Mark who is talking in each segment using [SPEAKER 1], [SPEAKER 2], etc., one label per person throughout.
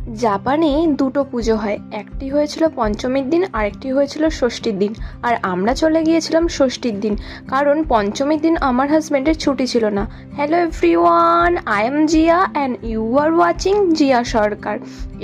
[SPEAKER 1] জাপানে দুটো পুজো হয়, একটি হয়েছিল পঞ্চমীর দিন আরেকটি হয়েছিল ষষ্ঠীর দিন। আর আমরা চলে গিয়েছিলাম ষষ্ঠীর দিন, কারণ পঞ্চমীর দিন আমার হাজব্যান্ডের ছুটি ছিল না। Hello everyone, I am Zia and you are watching Zia Sarkar.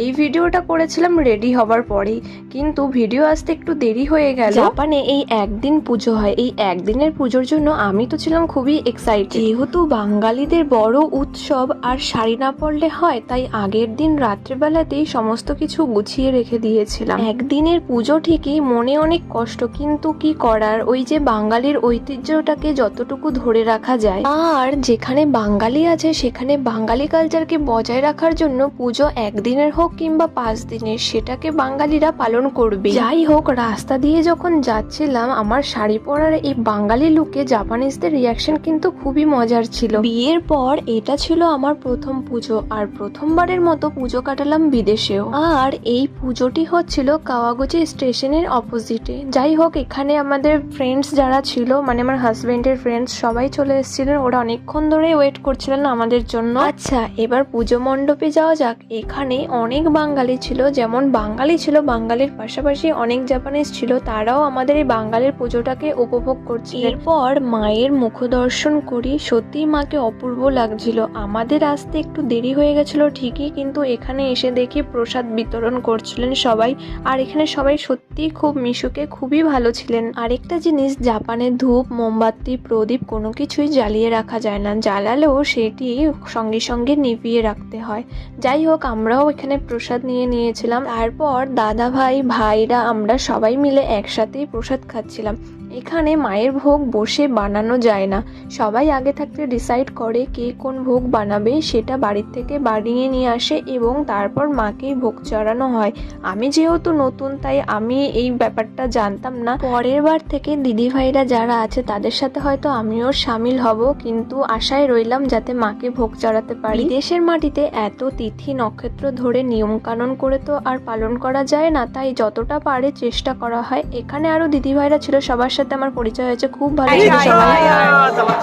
[SPEAKER 1] এই ভিডিওটা করেছিলাম রেডি হবার পরেই, কিন্তু ভিডিও আসতে একটু দেরি হয়ে গেল। জাপানে এই একদিন পুজো হয়, এই একদিনের পুজোর জন্য আমি তো ছিলাম খুবই এক্সাইটেড। যেহেতু বাঙালিদের বড় উৎসব আর শাড়ি না পরলে হয়, তাই আগের দিন রাত্রেবেলাতেই সমস্ত কিছু গুছিয়ে রেখে দিয়েছিলাম। একদিনের পুজো ঠিকই, মনে অনেক কষ্ট, কিন্তু কি করার, ওই যে বাঙালির ঐতিহ্যটাকে যতটুকু ধরে রাখা যায়। আর যেখানে বাঙালি আছে সেখানে বাঙালি কালচারকে বজায় রাখার জন্য পুজো একদিনের হোক কিংবা 5 দিনের, সেটাকে বাঙালিরা পালন করবে। যাই হোক, রাস্তা দিয়ে যখন যাচ্ছিলাম আমার শাড়ি পরার এই বাঙালি লুকে জাপানিজদের রিয়াকশন কিন্তু খুবই মজার ছিল। বিয়ের পর এটা ছিল আমার প্রথম পুজো, আর প্রথমবারের মতো পুজো কাটালাম বিদেশেও। আর এই পুজোটি হচ্ছিল কাওয়াগুচি স্টেশনের অপোজিটে। যাই হোক, এখানে আমাদের ফ্রেন্ডস যারা ছিল, মানে আমার হাজবেন্ডের ফ্রেন্ডস সবাই চলে এসেছিলেন, ওরা অনেকক্ষণ ধরে ওয়েট করছিলেন আমাদের জন্য। আচ্ছা, এবার পুজো মণ্ডপে যাওয়া যাক। এখানে অনেক বাঙালি ছিল, যেমন বাঙালি ছিল, বাঙালির পাশাপাশি অনেক জাপানিজ ছিল, তারাও আমাদের এই বাঙালির পুজোটাকে উপভোগ করছিল। এরপর মায়ের মুখ দর্শন করি, সত্যি মাকে অপূর্ব লাগছিল। আমাদের আসতে একটু দেরি হয়ে গেছিল ঠিকই, কিন্তু এখানে এসে দেখি প্রসাদ বিতরণ করছিলেন সবাই, আর এখানে সবাই সত্যি খুব মিশুকে খুবই ভালো ছিলেন। আরেকটা জিনিস, জাপানে ধূপ, মোমবাতি, প্রদীপ কোনো কিছুই জ্বালিয়ে রাখা যায় না, জ্বালালেও সেটি সঙ্গে সঙ্গে নিভিয়ে রাখতে হয়। যাই হোক, আমরাও এখানে প্রসাদ নিয়েছিলাম। তারপর দাদা ভাই ভাইরা আমরা সবাই মিলে একসাথেই প্রসাদ খাচ্ছিলাম। এখানে মায়ের ভোগ বসে বানানো যায় না, সবাই আগে থাকতে ডিসাইড করে কে কোন ভোগ বানাবে, সেটা বাড়ির থেকে বানিয়ে নিয়ে আসে এবং তারপর মাকেই ভোগ চড়ানো হয়। আমি যেহেতু নতুন, তাই আমি এই ব্যাপারটা জানতাম না। পরের বার থেকে দিদি ভাইরা যারা আছে তাদের সাথে হয়তো আমিও সামিল হব, কিন্তু আশায় রইলাম যাতে মাকে ভোগ চড়াতে পারি। দেশের মাটিতে এত তিথি নক্ষত্র ধরে নিয়ম কানুন করে তো আর পালন করা যায় না, তাই যতটা পারে চেষ্টা করা হয়। এখানে আরো দিদি ভাইরা ছিল, সবার সাথে আমার পরিচয় হয়েছে, খুব ভালো ছিল সবাই।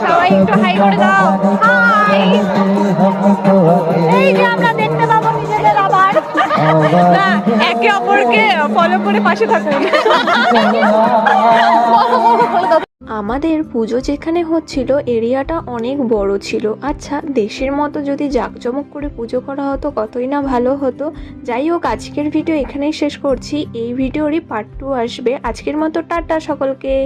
[SPEAKER 2] সবাই একটু হাই করে দাও। হাই, এই যে আমরা দেখতে পাবো নিজেদের আবার। না, একে অপরকে ফলো করে পাশে থাকুন।
[SPEAKER 1] আমাদের পুজো যেখানে হচ্ছিল এরিয়াটা অনেক বড় ছিল। আচ্ছা, দেশের মতো যদি জাঁকজমক করে পুজো করা হতো কতই না ভালো হতো। যাই হোক, আজকের ভিডিও এখানেই শেষ করছি। এই ভিডিওরই পার্ট 2 আসবে। আজকের মতো টাটা সকলকে।